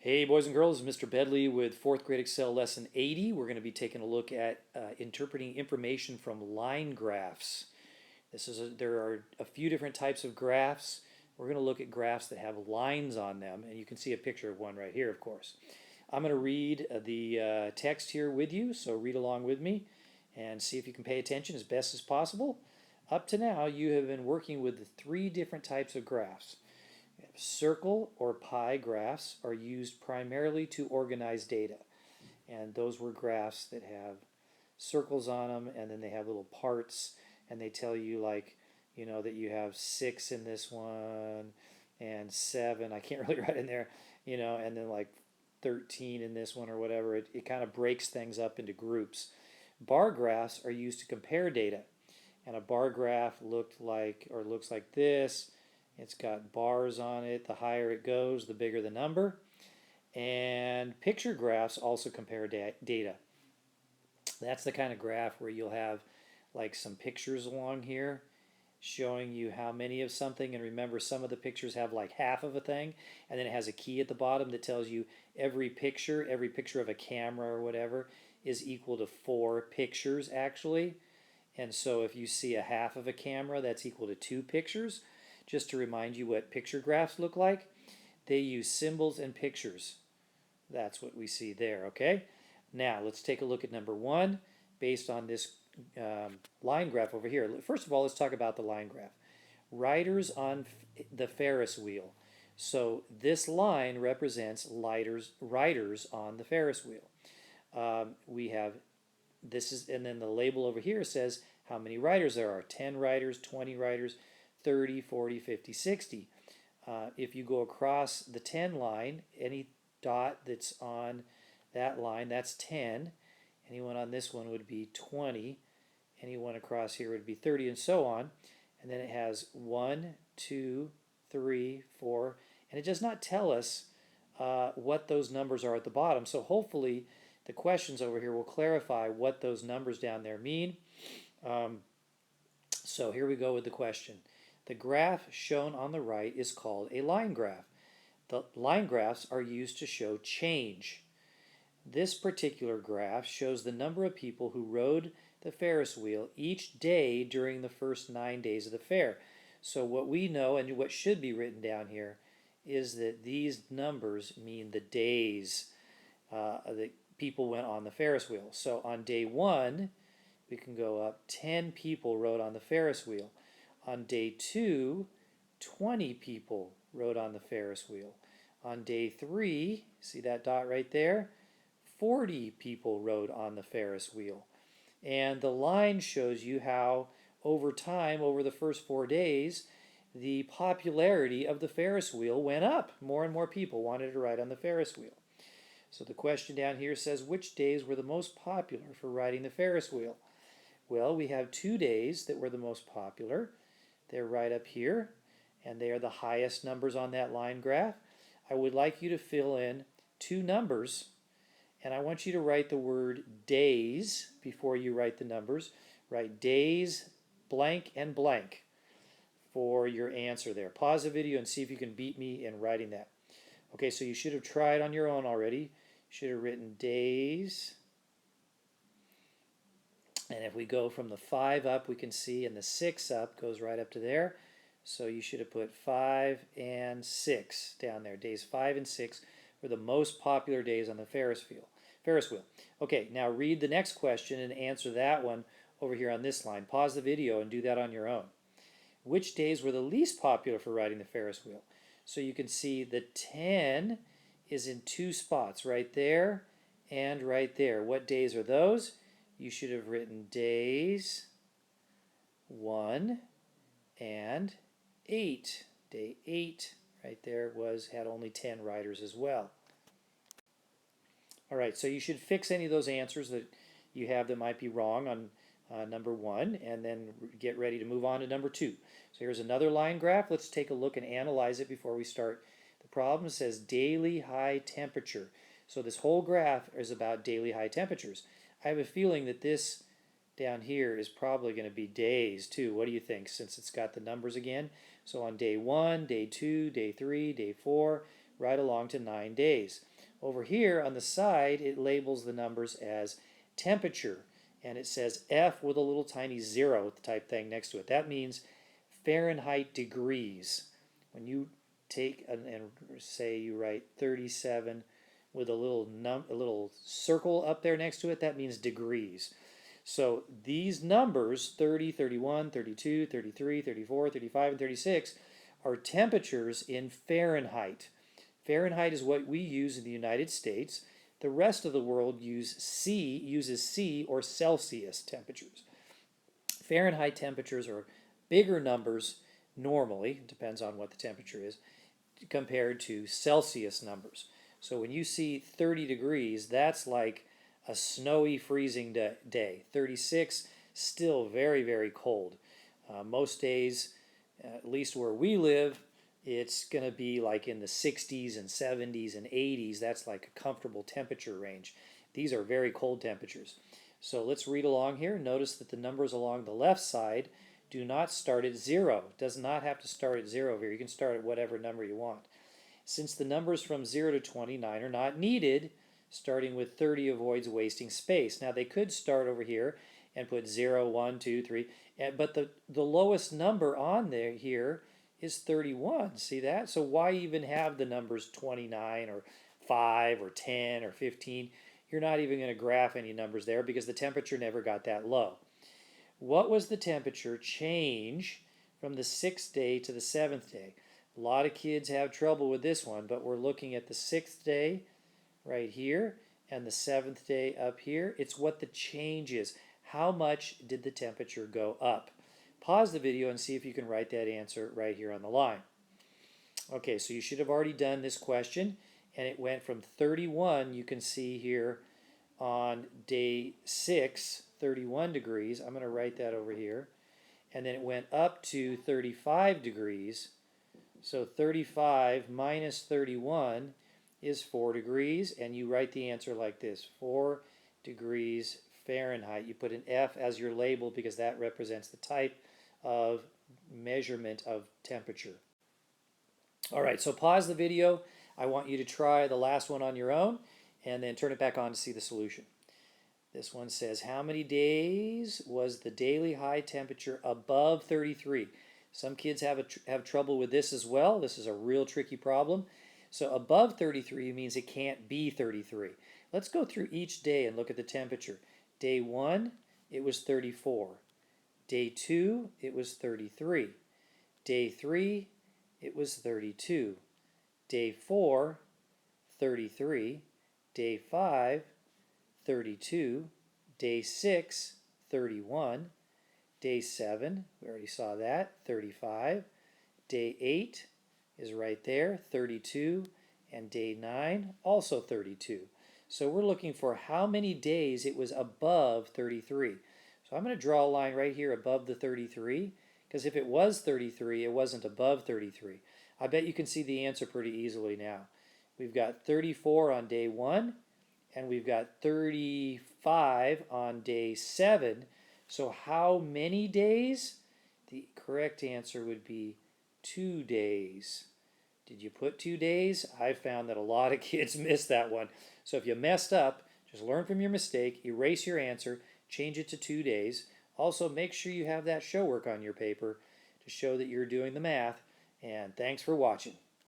Hey boys and girls, Mr. Bedley with 4th grade Excel lesson 80. We're going to be taking a look at interpreting information from line graphs. There are a few different types of graphs. We're going to look at graphs that have lines on them, and you can see a picture of one right here, of course. I'm going to read the text here with you, so read along with me and see if you can pay attention as best as possible. Up to now, you have been working with the 3 different types of graphs. Circle or pie graphs are used primarily to organize data. And those were graphs that have circles on them, and then they have little parts, and they tell you, like, that you have 6 in this one and 7. I can't really write in there, and then like 13 in this one or whatever. It kind of breaks things up into groups. Bar graphs are used to compare data. And a bar graph looks like this. It's got bars on it. The higher it goes, the bigger the number. And picture graphs also compare data. That's the kind of graph where you'll have like some pictures along here showing you how many of something. And remember, some of the pictures have like half of a thing, and then it has a key at the bottom that tells you every picture of a camera or whatever is equal to 4 pictures actually. And so if you see a half of a camera, that's equal to 2 pictures. Just to remind you what picture graphs look like, they use symbols and pictures. That's what we see there, okay? Now, let's take a look at number 1 based on this line graph over here. First of all, let's talk about the line graph. Riders on the Ferris wheel. So this line represents riders on the Ferris wheel. We have and then the label over here says how many riders there are. 10 riders, 20 riders, 30, 40, 50, 60. If you go across the 10 line, any dot that's on that line, that's 10. Anyone on this one would be 20. Anyone across here would be 30, and so on. And then it has 1, 2, 3, 4, and it does not tell us what those numbers are at the bottom. So hopefully the questions over here will clarify what those numbers down there mean. So here we go with the question. The graph shown on the right is called a line graph. The line graphs are used to show change. This particular graph shows the number of people who rode the Ferris wheel each day during the first 9 days of the fair. So what we know, and what should be written down here, is that these numbers mean the days that people went on the Ferris wheel. So on day 1, we can go up 10 people rode on the Ferris wheel. On day 2, 20 people rode on the Ferris wheel. On day 3, see that dot right there? 40 people rode on the Ferris wheel. And the line shows you how over time, over the first 4 days, the popularity of the Ferris wheel went up. More and more people wanted to ride on the Ferris wheel. So the question down here says, which days were the most popular for riding the Ferris wheel? Well, we have 2 days that were the most popular. They're right up here, and they are the highest numbers on that line graph. I would like you to fill in 2 numbers, and I want you to write the word days before you write the numbers. Write days, blank, and blank for your answer there. Pause the video and see if you can beat me in writing that. Okay, so you should have tried on your own already. You should have written days. And if we go from the 5 up, we can see, and the 6 up goes right up to there. So you should have put 5 and 6 down there. Days 5 and 6 were the most popular days on the Ferris wheel. Okay, now read the next question and answer that one over here on this line. Pause the video and do that on your own. Which days were the least popular for riding the Ferris wheel? So you can see the 10 is in 2 spots, right there and right there. What days are those? You should have written days 1 and 8. Day 8 right there had only 10 riders as well. All right, so you should fix any of those answers that you have that might be wrong on number 1, and then get ready to move on to number 2. So here's another line graph. Let's take a look and analyze it before we start. The problem says daily high temperature. So this whole graph is about daily high temperatures. I have a feeling that this down here is probably going to be days too. What do you think, since it's got the numbers again? So on day 1, day 2, day 3, day 4, right along to 9 days. Over here on the side, it labels the numbers as temperature, and it says F with a little tiny 0 type thing next to it. That means Fahrenheit degrees. When you take and say you write 37 with a little circle up there next to it, that means degrees. So these numbers, 30, 31, 32, 33, 34, 35, and 36, are temperatures in Fahrenheit. Fahrenheit is what we use in the United States. The rest of the world uses C or Celsius temperatures. Fahrenheit temperatures are bigger numbers normally, depends on what the temperature is, compared to Celsius numbers. So when you see 30 degrees, that's like a snowy, freezing day. 36, still very, very cold. Most days, at least where we live, it's going to be like in the 60s and 70s and 80s. That's like a comfortable temperature range. These are very cold temperatures. So let's read along here. Notice that the numbers along the left side do not start at 0. It does not have to start at 0 here. You can start at whatever number you want. Since the numbers from 0 to 29 are not needed, starting with 30 avoids wasting space. Now they could start over here and put 0, 1, 2, 3, but the lowest number on there here is 31. See that? So why even have the numbers 29 or 5 or 10 or 15? You're not even going to graph any numbers there because the temperature never got that low. What was the temperature change from the 6th day to the 7th day? A lot of kids have trouble with this one, but we're looking at the 6th day right here and the 7th day up here. It's what the change is. How much did the temperature go up? Pause the video and see if you can write that answer right here on the line. Okay, so you should have already done this question, and it went from 31, you can see here on day 6, 31 degrees. I'm going to write that over here. And then it went up to 35 degrees. So 35 minus 31 is 4 degrees, and you write the answer like this, 4 degrees Fahrenheit. You put an F as your label because that represents the type of measurement of temperature. All right, so pause the video. I want you to try the last one on your own, and then turn it back on to see the solution. This one says, how many days was the daily high temperature above 33? Some kids have trouble with this as well. This is a real tricky problem. So above 33 means it can't be 33. Let's go through each day and look at the temperature. Day 1, it was 34. Day 2, it was 33. Day 3, it was 32. Day 4, 33. Day 5, 32. Day 6, 31. Day 7, we already saw that, 35. Day 8 is right there, 32. And day 9, also 32. So we're looking for how many days it was above 33. So I'm going to draw a line right here above the 33, because if it was 33, it wasn't above 33. I bet you can see the answer pretty easily now. We've got 34 on day 1, and we've got 35 on day 7. So how many days? The correct answer would be 2 days. Did you put 2 days? I found that a lot of kids missed that one. So if you messed up, just learn from your mistake, erase your answer, change it to 2 days. Also, make sure you have that show work on your paper to show that you're doing the math. And thanks for watching.